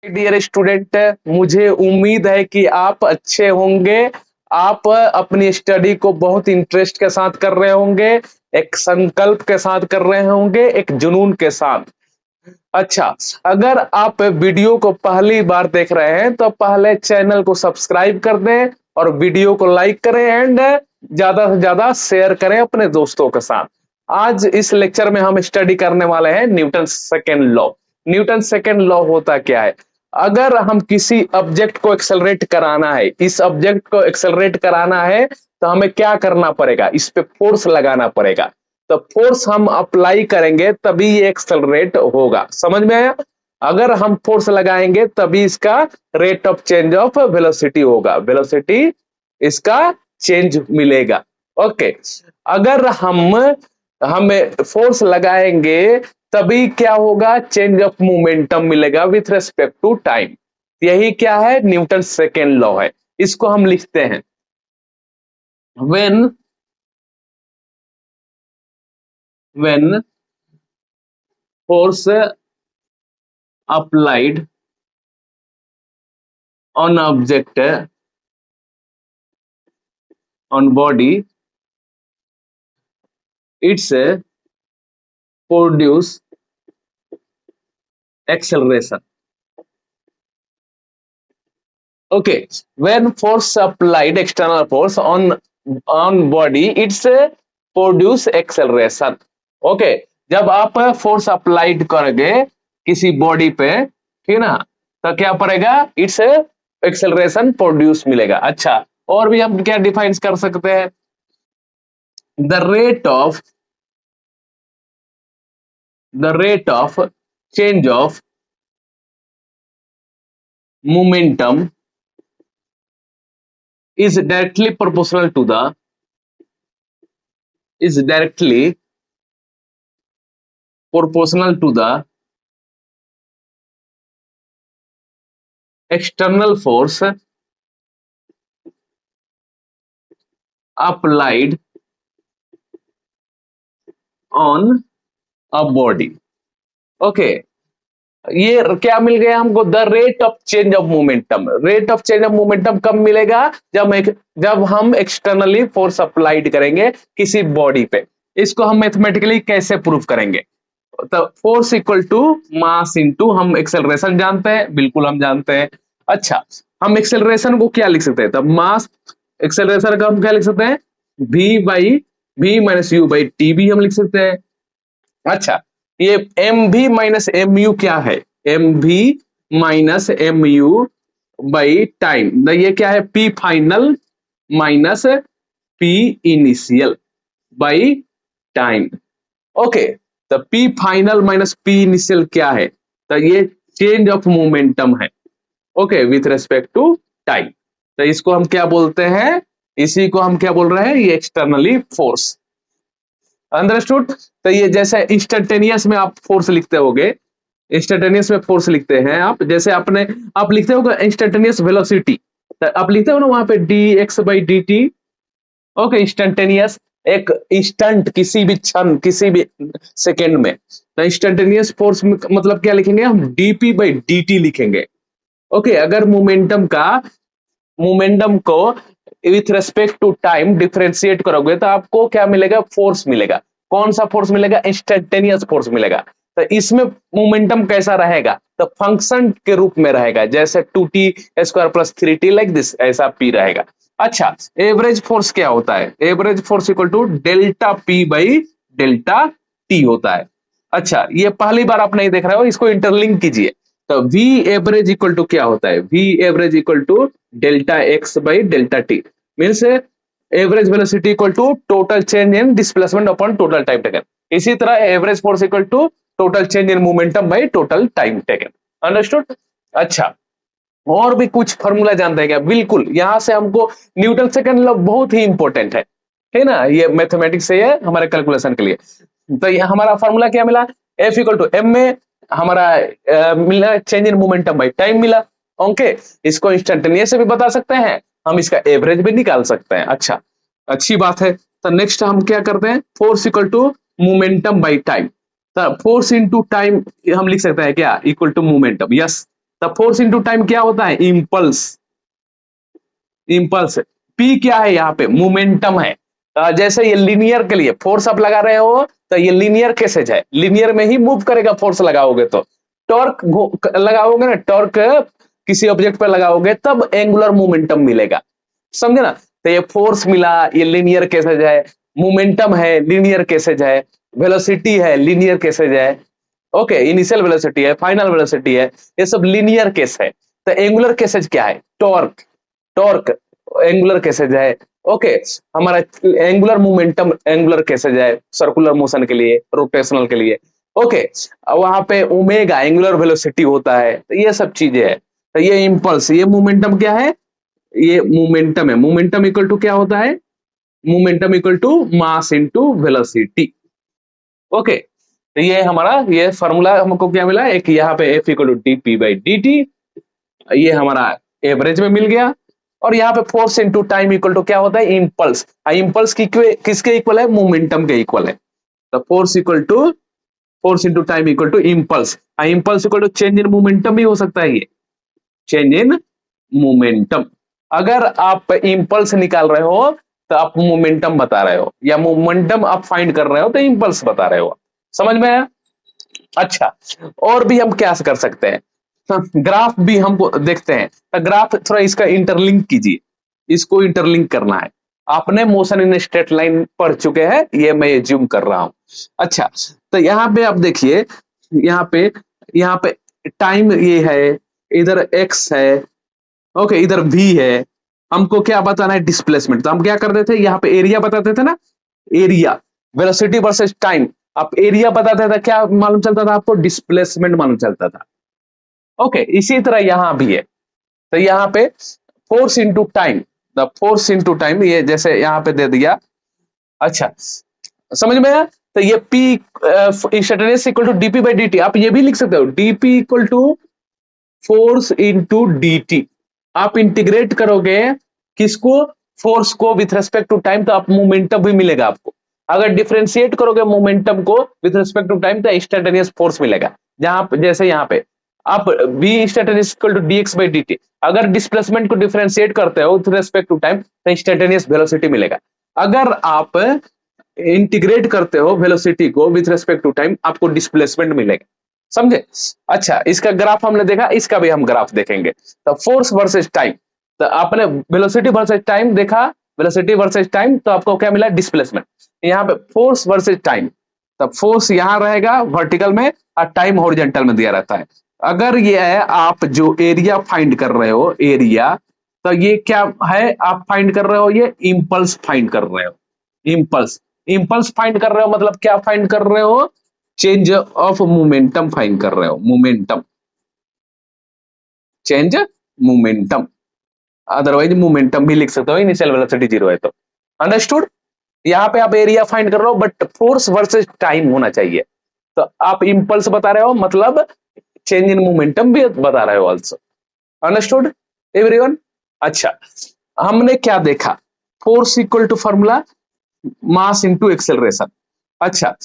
Dear student, मुझे उम्मीद है कि आप अच्छे होंगे। आप अपनी स्टडी को बहुत इंटरेस्ट के साथ कर रहे होंगे, एक संकल्प के साथ कर रहे होंगे, एक जुनून के साथ। अच्छा, अगर आप वीडियो को पहली बार देख रहे हैं तो पहले चैनल को सब्सक्राइब कर दें और वीडियो को लाइक करें एंड ज्यादा से ज्यादा शेयर करें अपने दोस्तों के साथ। आज इस लेक्चर में हम स्टडी करने वाले हैं Newton second law. Newton second law होता क्या है? अगर हम किसी ऑब्जेक्ट को एक्सेलरेट कराना है, इस ऑब्जेक्ट को एक्सेलरेट कराना है तो हमें क्या करना पड़ेगा? इस पे फोर्स लगाना पड़ेगा। तो फोर्स हम अप्लाई करेंगे तभी ये एक्सेलरेट होगा। समझ में आया? अगर हम फोर्स लगाएंगे तभी इसका rate of change of velocity होगा, वेलोसिटी इसका चेंज मिलेगा। ओके, अगर हमें फोर्स लगाएंगे तभी क्या होगा? चेंज ऑफ मोमेंटम मिलेगा विथ रेस्पेक्ट टू टाइम। यही क्या है? न्यूटन सेकेंड लॉ है। इसको हम लिखते हैं when force applied on object on body, it's produce acceleration. Okay, when force applied, external force on body, it's produce acceleration. Okay, जब आप फोर्स अप्लाइड करोगे किसी बॉडी पे, ठीक ना, तो क्या पड़ेगा? इट्स एक्सेलरेशन प्रोड्यूस मिलेगा। अच्छा, और भी हम क्या डिफाइन कर सकते हैं? The rate of change of momentum is directly proportional to the external force applied on a body. Okay, ये क्या मिल गया हमको? The rate of change of momentum. Rate of change of momentum कब मिलेगा? जब हम एक्सटर्नली फोर्स अप्लाइड करेंगे किसी बॉडी पे। इसको हम मैथमेटिकली कैसे प्रूव करेंगे? तो force equal to mass into, हम एक्सेलरेशन जानते हैं, बिल्कुल हम जानते हैं। अच्छा, हम एक्सेलरेशन को क्या लिख सकते हैं? तो मास एक्सेलरेशन का हम क्या लिख सकते हैं? v minus you by T भी हम लिख सकते हैं। अच्छा, ये M V minus M you क्या है? M V minus M U by time, ये क्या है? P final minus P initial by time. Okay, तो P final minus P initial क्या है? तो ये चेंज ऑफ मोमेंटम है, okay, with respect to time. तो इसको हम क्या बोलते हैं? इसी को हम क्या बोल रहे हैं? ये एक्सटर्नली फोर्स। अंडरस्टूड? तो ये जैसे इंस्टेंटेनियस में आप फोर्स लिखते होगे, इंस्टेंटेनियस में फोर्स लिखते हैं आप, जैसे आप लिखते हो इंस्टेंटेनियस वेलोसिटी, तो आप लिखते हो ना वहां पे D x by D T. Okay, instantaneous एक इंस्टेंट, किसी भी क्षण, किसी भी सेकेंड में। तो इंस्टेंटेनियस फोर्स मतलब क्या लिखेंगे हम? डीपी बाई डी लिखेंगे। ओके, अगर मोमेंटम को with respect to time differentiate करोगे तो आपको क्या मिलेगा? फोर्स मिलेगा। कौन सा फोर्स मिलेगा? इंस्टेंटेनियस फोर्स मिलेगा। तो इसमें मोमेंटम कैसा रहेगा? तो फंक्शन के रूप में रहेगा, जैसे 2t² plus 3t like this, ऐसा p रहेगा। अच्छा, एवरेज फोर्स क्या होता है? Average force equal to delta p by delta t होता है। अच्छा, ये पहली बार आप नहीं देख रहे हो, इसको इंटरलिंक कीजिए। तो v एवरेज इक्वल टू क्या होता है? v average equal to delta x by delta t, means average velocity equal to total change in displacement upon total time taken. इसी तरह average force equal to total change in momentum by total time taken. Understood? अच्छा, और भी कुछ formula जानते हैं क्या? बिल्कुल, यहां से हमको न्यूटन सेकंड लॉ बहुत ही इंपॉर्टेंट है ना, ये मैथमेटिक्स से है हमारे कैलकुलेशन के लिए। तो ये हमारा फॉर्मूला क्या मिला? F इक्वल टू एम में हमारा मिला change in momentum by time मिला। ओके, इसको इंस्टेंटेनियस से भी बता सकते हैं, हम इसका एवरेज भी निकाल सकते हैं। अच्छा, अच्छी बात है। तो नेक्स्ट हम क्या करते हैं? Force equal to momentum by time. तो फोर्स इनटू टाइम हम लिख सकते हैं क्या? Equal to momentum. यस, तो फोर्स इंटू टाइम क्या होता है? इम्पल्स। इम्पल्स। पी क्या है यहाँ पे? मोमेंटम है। जैसे ये लीनियर के लिए फोर्स आप लगा रहे हो तो ये लीनियर केसेज है, लीनियर में ही मूव करेगा फोर्स लगाओगे तो। टॉर्क लगाओगे ना, टॉर्क किसी ऑब्जेक्ट पर लगाओगे तब एंगुलर मोमेंटम मिलेगा, समझे ना? तो ये फोर्स मिला, ये लीनियर केसेज है। मोमेंटम है, लीनियर केसेज है। वेलोसिटी है, लीनियर केसेज है। ओके, इनिशियल वेलोसिटी है, फाइनल वेलोसिटी है, ये सब लीनियर केस है। तो एंगुलर केसेज क्या है? टॉर्क। टॉर्क एंगुलर केसेज है। ओके, हमारा एंगुलर मोमेंटम एंगुलर केसेज है, सर्कुलर मोशन के लिए, रोटेशनल के लिए। ओके, वहां पे ओमेगा एंगुलर वेलोसिटी होता है। तो ये सब चीजें है। तो ये इंपल्स, ये मोमेंटम क्या है? ये मोमेंटम है। मोमेंटम इक्वल टू क्या होता है? Momentum equal to mass into velocity. Okay, तो ये हमारा ये फॉर्मूला हमको क्या मिला? एक यहाँ पे f equal to d p by D t, ये हमारा एवरेज में मिल गया। और यहाँ पे force into time equal to क्या होता है? इम्पल्स। इम्पल्स किसके इक्वल है? मोमेंटम के इक्वल है। तो force into time equal to impulse. Impulse equal to change in momentum भी हो सकता है, ये चेंज इन मोमेंटम। अगर आप इम्पल्स निकाल रहे हो तो आप मोमेंटम बता रहे हो, या मोमेंटम आप फाइंड कर रहे हो तो इम्पल्स बता रहे हो। समझ में आया? अच्छा, और भी हम क्या कर सकते हैं? ग्राफ भी हमको देखते हैं। तो ग्राफ थोड़ा इसका इंटरलिंक कीजिए, इसको इंटरलिंक करना है। आपने मोशन इन स्ट्रेट लाइन पढ़ चुके हैं, ये मैं एज्यूम कर रहा हूं। अच्छा, तो यहाँ पे आप देखिए, यहाँ पे टाइम ये है, इधर एक्स है। ओके, इधर वी है। हमको क्या बताना है? डिस्प्लेसमेंट। तो हम क्या करते थे? यहाँ पे एरिया बताते थे ना, एरिया, वेलोसिटी वर्सेस टाइम। आप एरिया बताते थे, क्या मालूम चलता था आपको? डिस्प्लेसमेंट मालूम चलता था। ओके, इसी तरह यहां भी है। तो यहाँ पे force into time, the force into time, ये जैसे यहाँ पे दे दिया। अच्छा, समझ में आया? तो ये P instantaneous equal to DP by D t. आप ये भी लिख सकते हो, dp equal to force into d t. आप इंटीग्रेट करोगे किसको? फोर्स को विथ रेस्पेक्ट टू टाइम, तो आप मोमेंटम भी मिलेगा आपको। अगर डिफरेंशिएट करोगे मोमेंटम को विथ रेस्पेक्ट टू टाइम तो इंस्टेंटेनियस फोर्स मिलेगा। जहां जैसे यहाँ पे आप v instantaneous equal to dx by dt, अगर डिस्प्लेसमेंट को डिफरेंशिएट करते हो विथ रेस्पेक्ट टू टाइम तो इंस्टेंटेनियस वेलोसिटी मिलेगा। अगर आप इंटीग्रेट करते हो वेलोसिटी को विथ रेस्पेक्ट टू टाइम, आपको डिस्प्लेसमेंट मिलेगा। समझे? अच्छा, इसका ग्राफ हमने देखा, इसका भी हम ग्राफ देखेंगे। तो फोर्स वर्सेस टाइम, तो आपने वेलोसिटी वर्सेस टाइम देखा, वेलोसिटी वर्सेस टाइम, तो आपको क्या मिला? डिस्प्लेसमेंट। यहाँ पे फोर्स वर्सेस टाइम, तब फोर्स यहां रहेगा वर्टिकल में और टाइम हॉरिजॉन्टल में दिया रहता है। अगर ये है आप जो एरिया फाइंड कर रहे हो, एरिया, तो ये क्या है आप फाइंड कर रहे हो? ये इंपल्स फाइंड कर रहे हो। इंपल्स, इंपल्स फाइंड कर रहे हो मतलब क्या फाइंड कर रहे हो? चेंज ऑफ मोमेंटम फाइंड कर रहे हो। Momentum, change momentum. Otherwise momentum भी लिख सकते हो, इनिशियल वेलोसिटी 0 है तो। अंडरस्टूड? यहाँ पे आप एरिया फाइंड कर रहे हो बट फोर्स वर्सेस टाइम होना चाहिए। तो आप इंपल्स बता रहे हो मतलब चेंज इन मोमेंटम भी बता रहे हो ऑल्सो। Understood everyone? अच्छा, हमने क्या देखा? Force equal to formula mass into acceleration. अच्छा,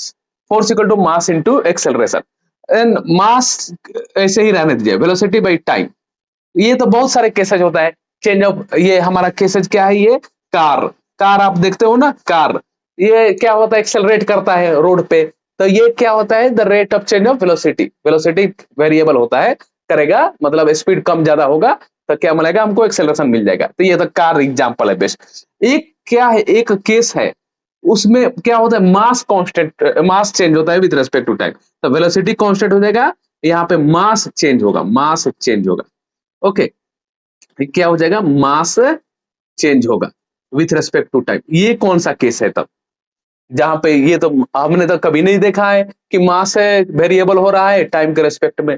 force equal to mass into acceleration, and mass ऐसे ही रहने दीजिए, वेलोसिटी बाई टाइम। ये तो बहुत सारे केसेज होता है चेंज ऑफ। ये हमारा केसेज क्या है? ये कार, कार आप देखते हो ना, कार ये क्या होता है? एक्सेलरेट करता है रोड पे। तो ये क्या होता है? The rate of change of velocity. Velocity variable होता है, करेगा मतलब स्पीड कम ज्यादा होगा तो क्या मिलेगा हमको? एक्सेलरेशन मिल जाएगा। तो ये तो कार एग्जांपल है बेस्ट। एक क्या है, एक केस है उसमें क्या होता है? मास कांस्टेंट, मास चेंज होता है विद रेस्पेक्ट टू टाइम। तो वेलोसिटी कांस्टेंट हो जाएगा, यहाँ पे मास चेंज होगा, मास चेंज होगा। ओके, क्या हो जाएगा? मास चेंज होगा विथ रेस्पेक्ट टू टाइम। ये कौन सा केस है तब? जहां पे ये तो हमने तो कभी नहीं देखा है कि मास वेरिएबल हो रहा है टाइम के रेस्पेक्ट में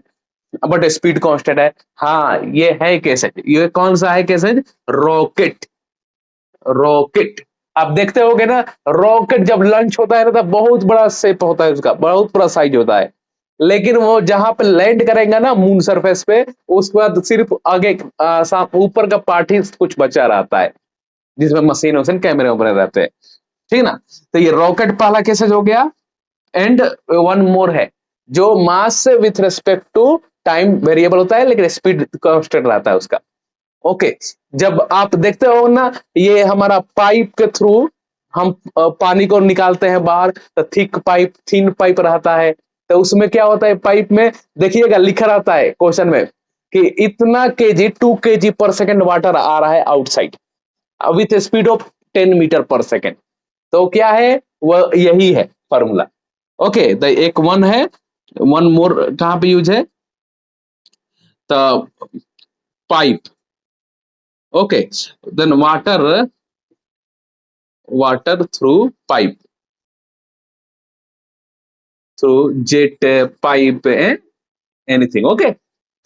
बट स्पीड कांस्टेंट है। हाँ, ये है केस है। ये कौन सा है केस है? रॉकेट। रॉकेट आप देखते होगे ना, रॉकेट जब लॉन्च होता है ना तब बहुत बड़ा शेप होता है उसका, बहुत बड़ा साइज होता है। लेकिन वो जहां पे लैंड करेगा ना मून सरफेस पे, उसके बाद सिर्फ आगे ऊपर का पार्ट ही कुछ बचा रहता है जिसमें मशीन वशीन कैमरे वैमरे रहते हैं। ठीक है ना? तो ये रॉकेट पहला केसेज हो गया। एंड वन मोर है जो mass with respect to time variable होता है लेकिन स्पीड कांस्टेंट रहता है उसका। ओके, जब आप देखते हो ना, ये हमारा पाइप के थ्रू हम पानी को निकालते हैं बाहर, तो थिक पाइप, थिन पाइप रहता है, तो उसमें क्या होता है, पाइप में देखिएगा लिखा रहता है क्वेश्चन में कि इतना KG 2 kg per second water आ रहा है outside with speed of 10 metre per second. तो क्या है, वह यही है फॉर्मूला। ओके, तो एक वन है, वन मोर कहां पे यूज है, तो pipe. Okay, then water through pipe, through jet pipe anything. Okay,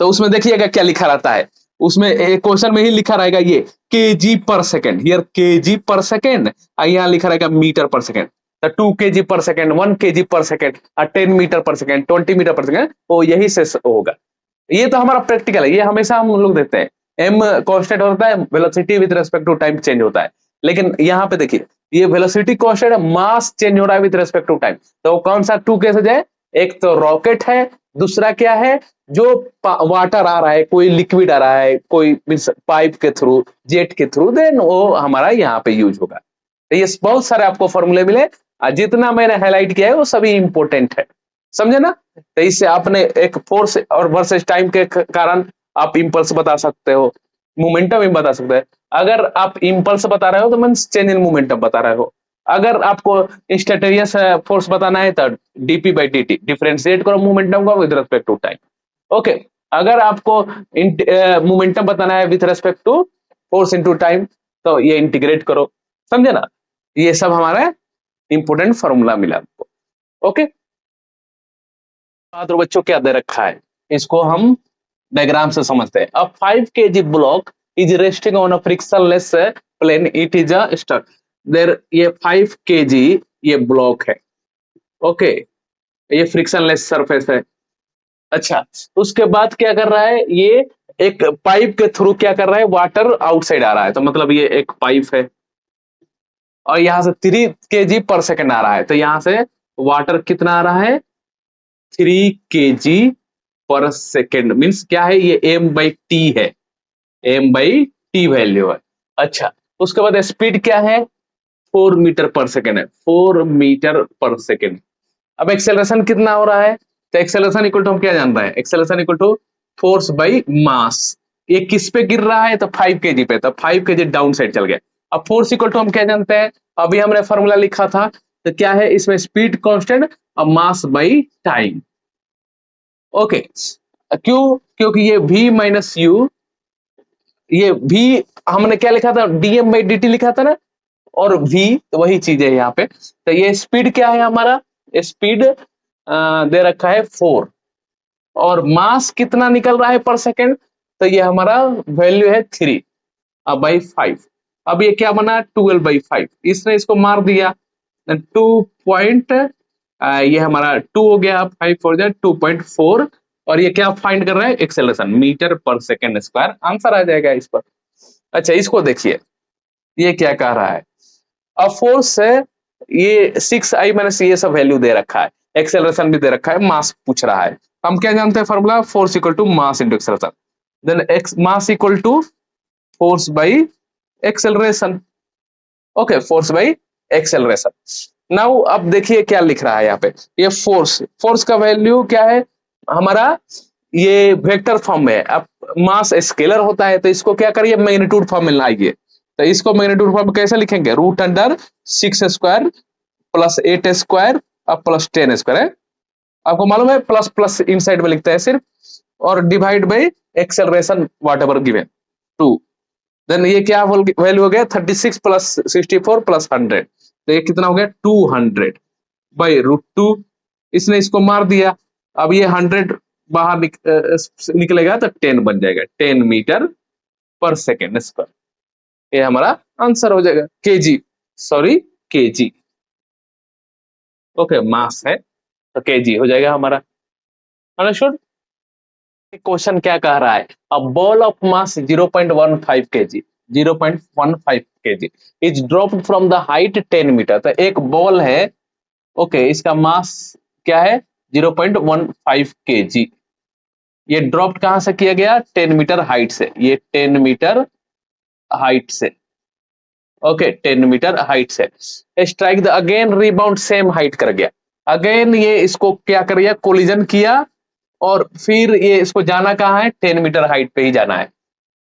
तो उसमें देखिएगा क्या लिखा रहता है, उसमें क्वेश्चन में ही लिखा रहेगा ये केजी पर सेकेंड, हियर केजी पर सेकेंड, यहाँ लिखा रहेगा मीटर पर सेकेंड। तो 2 kg per second, 1 kg per second, 10 metre per second, 20 metre per second, वो यही से होगा। ये तो हमारा प्रैक्टिकल है, ये हमेशा हम लोग देखते हैं। एम कांस्टेंट होता है, velocity with respect to time change होता है, लेकिन यहाँ पे देखिए ये वेलोसिटी कांस्टेंट है, मास चेंज हो रहा है विद रिस्पेक्ट टू टाइम। तो कौन सा 2 कैसे जाए, एक तो रॉकेट है, दूसरा क्या है, जो वाटर आ रहा है, कोई लिक्विड आ रहा है, कोई पाइप के थ्रू, जेट के थ्रू, देन वो हमारा यहाँ पे यूज होगा। तो ये बहुत सारे आपको फॉर्मूले मिले, जितना मैंने हाईलाइट किया है वो सभी इंपॉर्टेंट है, समझे ना। तो इससे आपने एक फोर्स और वर्सेस टाइम के कारण आप इंपल्स बता सकते हो, मोमेंटम भी बता सकते हैं। अगर आप इंपल्स बता रहे हो तो मींस चेंज इन मोमेंटम बता रहे हो। अगर आपको इंस्टेंटेनियस फोर्स बताना है तो डीपी बाई डी डिफरेंशिएट करो मोमेंटम को with respect to time. Okay, अगर आपको मोमेंटम बताना है with respect to force into time, तो ये इंटीग्रेट करो, समझे ना। ये सब हमारा इंपोर्टेंट फॉर्मूला मिला आपको। ओके, तो बच्चों क्या दे रखा है, इसको हम डायग्राम से समझते हैं। A 5 kg block is resting on a frictionless plane, it is a stuck. There ये 5 kg ये ब्लॉक है। ओके, ये फ्रिक्शनलेस सरफेस है। अच्छा, उसके बाद क्या कर रहा है, ये एक पाइप के थ्रू क्या कर रहा है, वाटर आउटसाइड आ रहा है, तो मतलब ये एक पाइप है और यहां से 3 kg पर सेकेंड आ रहा है, तो यहां से वाटर कितना आ रहा है, 3 kg पर सेकेंड। मीन्स क्या है, ये एम बाई टी है, एम बाई टी वैल्यू है। अच्छा, उसके बाद स्पीड क्या है, 4 मीटर पर सेकेंड है, 4 मीटर पर सेकेंड। अब एक्सेलरेशन कितना हो रहा है, तो एक्सेलरेशन इक्वल टू हम क्या जान रहे हैं, acceleration equal to force by mass. ये किस पे गिर रहा है, तो 5 kg पे, तो 5 kg डाउन साइड चल गया। अब फोर्स इक्वल टू हम क्या जानते हैं, अभी हमने फॉर्मूला लिखा था, तो क्या है इसमें, स्पीड कांस्टेंट और मास बाई टाइम। ओके, क्यों, क्योंकि ये v माइनस यू, ये v हमने क्या लिखा था, dm बाई dt लिखा था ना, और v तो वही चीज है यहाँ पे। तो ये स्पीड क्या है हमारा, स्पीड दे रखा है 4, और मास कितना निकल रहा है पर सेकेंड, तो ये हमारा वैल्यू है 3 बाई 5। अब ये क्या बना, 12/5, इसने इसको मार दिया, 2 ये हमारा 2 हो गया, 5 4 जा 2.4, और ये क्या फाइंड कर रहा है, acceleration metre per second square, answer आ जाएगा इस पर। अच्छा, इसको देखिए, ये क्या कह रहा है, अब फोर्स है, ये 6I माइनस ये सब वैल्यू दे रखा है, एक्सेलरेशन भी दे रखा है, मास पूछ रहा है। हम क्या जानते हैं formula, force equal to mass into acceleration, then x mass equal to force by acceleration. Okay, force by acceleration. Now अब देखिए क्या लिख रहा है यहाँ पे, ये फोर्स, फोर्स का वैल्यू क्या है हमारा, ये वेक्टर फॉर्म में है। अब मास स्केलर होता है, तो इसको क्या करिए, मैग्नीट्यूड फॉर्म में लाइए। तो इसको मैग्नीट्यूड फॉर्म में कैसे लिखेंगे, √6² प्लस 8² और प्लस 10² है, आपको मालूम है, प्लस प्लस इन साइड में लिखते हैं सिर्फ, और divide by acceleration whatever given 2। Then ये क्या वैल्यू हो गया, 36 प्लस 64 प्लस 100, तो ये कितना हो गया, 200 बाई √2। इसने इसको मार दिया, अब ये 100 बाहर निकलेगा तो 10 बन जाएगा, 10 मीटर पर सेकेंड स्क्वायर। ये हमारा आंसर हो जाएगा, केजी, सॉरी केजी। ओके, मास है तो केजी हो जाएगा हमारा, अंडरस्टूड। क्वेश्चन क्या कह रहा है, a ball of mass 0.15 kg, 0.15 kg is dropped from the height 10 metre. तो एक बॉल है, ओके, इसका मास क्या है, 0.15 kg, ये ड्रॉप कहां से किया गया? 10 मीटर हाइट से। ये 10 मीटर हाइट से, ओके 10 मीटर हाइट से। Strike the again rebound same height कर गया। अगेन ये इसको क्या कर गया? कोलिजन किया और फिर ये इसको जाना कहाँ है? 10 मीटर हाइट पे ही जाना है।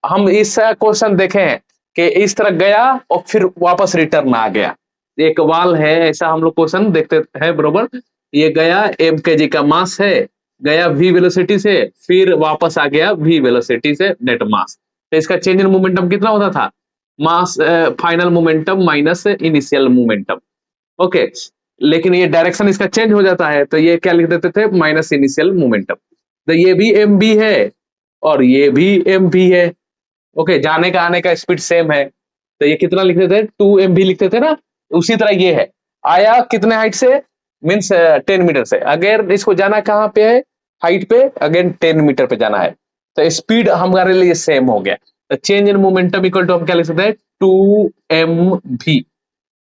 हम इस क्वेश्चन देखे हैं कि इस तरह गया और फिर वापस रिटर्न आ गया। एक वाल है ऐसा, हम लोग क्वेश्चन देखते हैं बरोबर। ये गया एम के जी का मास है, गया वी वेलोसिटी से, फिर वापस आ गया वी वेलोसिटी से नेट मास। तो इसका चेंज इन मोमेंटम कितना होता था? Mass final momentum minus initial momentum, okay. लेकिन ये डायरेक्शन इसका चेंज हो जाता है, तो ये क्या लिख देते थे? Minus initial momentum. तो ये भी एम बी है और ये भी एम बी है, ओके। जाने का आने का स्पीड सेम है, तो ये कितना लिखते थे? 2 MV लिखते थे ना। उसी तरह ये है, आया कितने हाइट से? मीन्स 10 मीटर से। अगर इसको जाना कहाँ पे है? हाइट पे, अगेन 10 मीटर पे जाना है, तो स्पीड हमारे लिए सेम हो गया। तो change in momentum equal to हम क्या लिख सकते हैं? 2mv।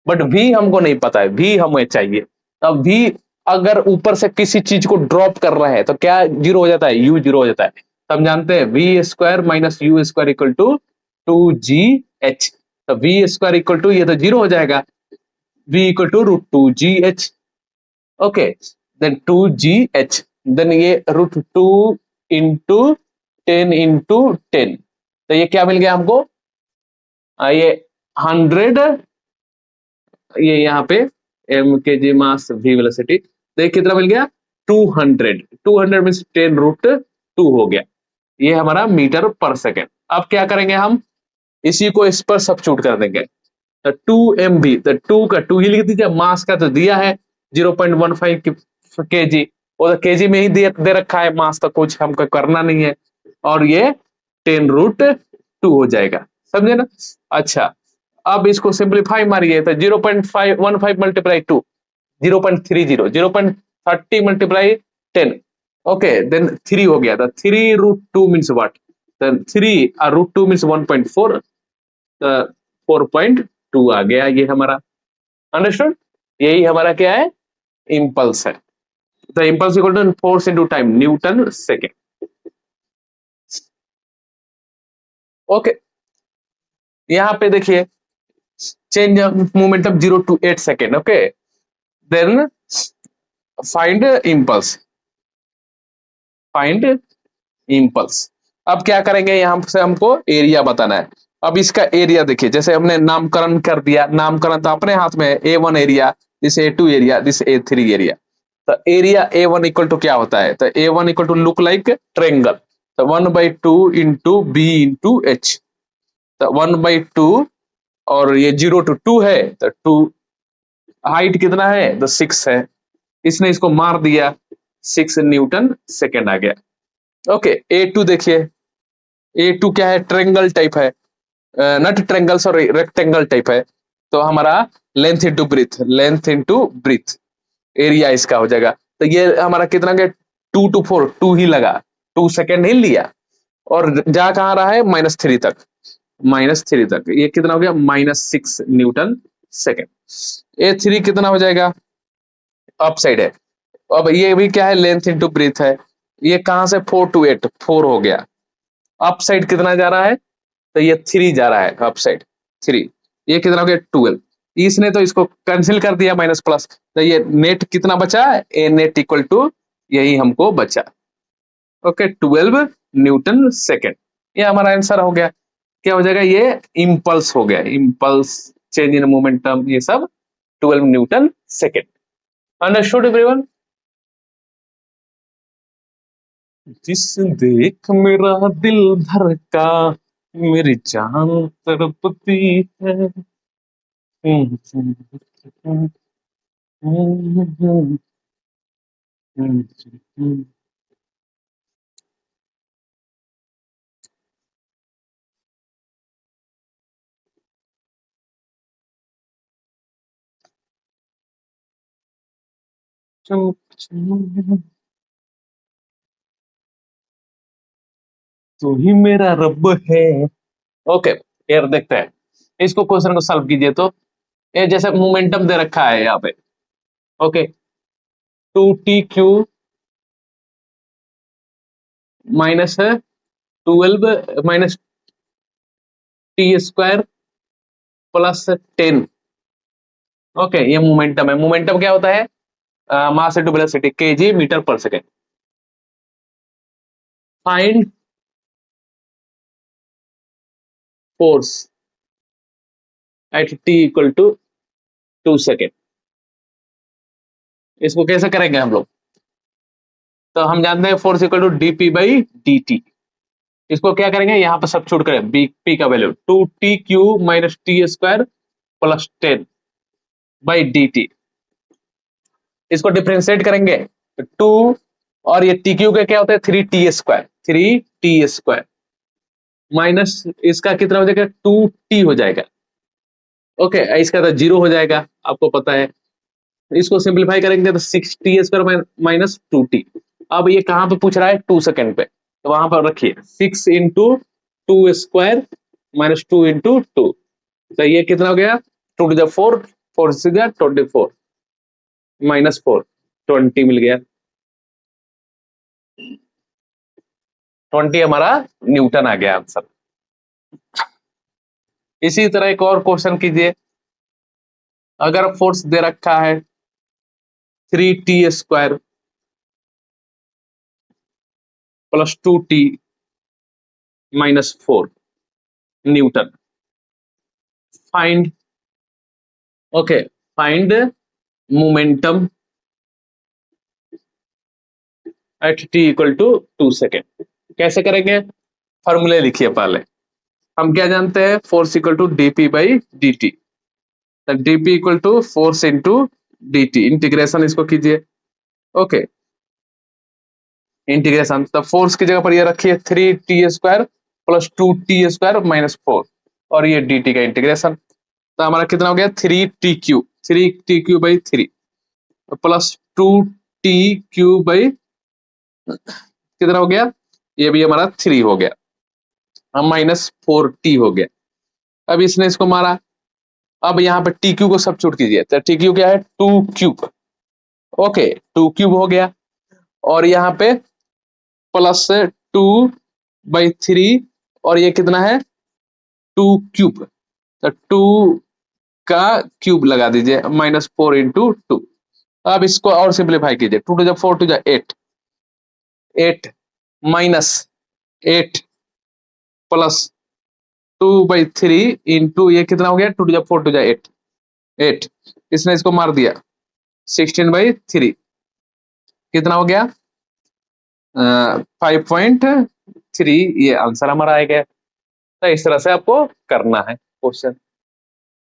बट v हमको नहीं पता है, v हमें चाहिए। अब v अगर ऊपर से किसी चीज को ड्रॉप कर रहे हैं तो क्या जीरो हो जाता है? u जीरो हो जाता है। तो हम जानते हैं v square minus u square equal to 2gh। तो वी स्क्वायर इक्वल टू, ये तो जीरो हो जाएगा, v equal to √2gh, okay. Then 2gh, then ये √2 इंटू 10 तो ये क्या मिल गया हमको? ये 100, ये यहाँ पे एम के जी मास वी वेलोसिटी, तो ये कितना मिल गया? 200। 200 मीन 10√2 हो गया। ये हमारा मीटर पर सेकेंड। अब क्या करेंगे हम? इसी को इस पर सब्स्टिट्यूट कर देंगे। तो 2mv, तो 2 का 2 ही लिख दीजिए, मास का तो दिया है 0.15 kg, वो तो केजी में ही दे रखा है, मास तो कुछ हमको करना नहीं है। और ये 10√2 हो जाएगा, समझे ना? अच्छा, अब इसको सिंप्लीफाई मारिए, तो 0.515 मल्टीप्लाई 2 0.30, 0.30 मल्टीप्लाई 10, ओके। देन 3 हो गया था, 3√2 मीन्स व्हाट? 3 √2 मीन्स 1.4, 4.2 आ गया ये हमारा। अंडरस्टूड? यही हमारा क्या है? इम्पल्स है। तो impulse equal to force into time, newton second, okay. यहाँ पे देखिए change of momentum 0 to 8 second, okay. Then find impulse, find impulse. अब क्या करेंगे? यहाँ से हमको एरिया बताना है। अब इसका एरिया देखिए, जैसे हमने नामकरण कर दिया, नामकरण तो अपने हाथ में है। A1 area, this A2 area, this A3 area. तो एरिया A1 इक्वल टू क्या होता है? तो A1 equal to look like triangle, तो 1/2 इंटू बी इंटू एच। तो 1/2, और ये 0 to 2 है, तो 2, हाइट कितना है? तो 6 है। इसने इसको मार दिया, 6 Newton सेकेंड आ गया, ओके। A2 देखिए, A2 क्या है? ट्रेंगल टाइप है, not triangle, sorry rectangle type है। तो हमारा length into breadth, length into breadth, area इसका हो जाएगा। तो ये हमारा कितना गया? 2 to 4, 2 ही लगा, 2 सेकेंड ही लिया, और जा कहाँ रहा है? -3 तक, -3 तक। ये कितना हो गया? -6 Newton सेकेंड। A3 कितना हो जाएगा? अप साइड है। अब ये भी क्या है? लेंथ इंटू ब्रीथ है। ये कहां से? 4 to 8, 4 हो गया। अप साइड कितना जा रहा है? तो ये 3 जा रहा है अप साइड, 3। ये कितना हो गया? 12। इसने तो इसको कैंसिल कर दिया, माइनस प्लस, तो ये नेट कितना बचा? ए नेट इक्वल टू, यही हमको बचा, ओके, 12 Newton सेकेंड। ये हमारा आंसर हो गया। क्या हो जाएगा? ये इम्पल्स हो गया, इम्पल्स, चेंज इन मोमेंटम, ये सब 12 Newton सेकेंड। Understood everyone? जिस देख मेरा दिल धड़का, मेरी जान तड़पती है। तू ही मेरा रब है, ओके। यार देखते हैं इसको, क्वेश्चन को सॉल्व कीजिए। तो ये जैसे मोमेंटम दे रखा है यहाँ पे, okay, 2t cube minus 12 minus T square plus 10। Okay, ये मोमेंटम है। मोमेंटम क्या होता है? Mass into velocity, KG metre per second. Find force at T equal to 2 second. इसको कैसे करेंगे हम लोग? तो हम जानते हैं force equal to DP by D T. इसको क्या करेंगे, यहाँ पर सब्स्टिट्यूट करें, बी पी का value 2t³ minus T square plus 10 by D T. इसको डिफ्रेंशिएट करेंगे तो 2 और ये टी क्यू का क्या होता है 3t² 3t² माइनस इसका कितना हो जाएगा 2t हो जाएगा। ओके, इसका तो 0 हो जाएगा, आपको पता है। इसको सिंप्लीफाई करेंगे तो 6t² माइनस 2t। अब ये कहां पे पूछ रहा है 2 सेकेंड पे, तो वहां पर रखिए 6 इंटू 2² माइनस 2 इंटू 2। तो ये कितना हो गया 2 to the 4, 4 से 24 माइनस 4 20 मिल गया। 20 हमारा न्यूटन आ गया आंसर। इसी तरह एक और क्वेश्चन कीजिए। अगर फोर्स दे रखा है 3t² plus 2t minus 4 newton, find okay find momentum at T equal to 2 second. कैसे करेंगे? फॉर्मूले लिखिए पहले। हम क्या जानते हैं, force equal to DP by D t. Dp equal to force into d t. Integration इसको कीजिए। ओके, इंटीग्रेशन तो फोर्स की जगह पर ये रखिए 3t² प्लस 2t² माइनस 4 और ये dt का इंटीग्रेशन। तो हमारा कितना हो गया 3t³ by 3 plus 2t³ by कितना हो गया, ये भी हमारा 3 हो गया, अब माइनस 4t हो गया। अब इसने इसको मारा। अब यहाँ पे टी क्यू को सब्स्टिट्यूट कीजिए, तो टी क्यू क्या है 2 क्यूब। ओके, 2 क्यूब हो गया और यहाँ पे प्लस 2/3 और ये कितना है 2 क्यूब। तो 2 का क्यूब लगा दीजिए माइनस 4 इंटू 2। अब इसको और सिंप्लीफाई कीजिए, 2 to the 4 8 minus 8 plus 2/3 into ये कितना हो गया 2 to the 4 8। इसने इसको मार दिया 16/3 कितना हो गया 5.3। ये आंसर हमारा आ गया। तो इस तरह से आपको करना है क्वेश्चन।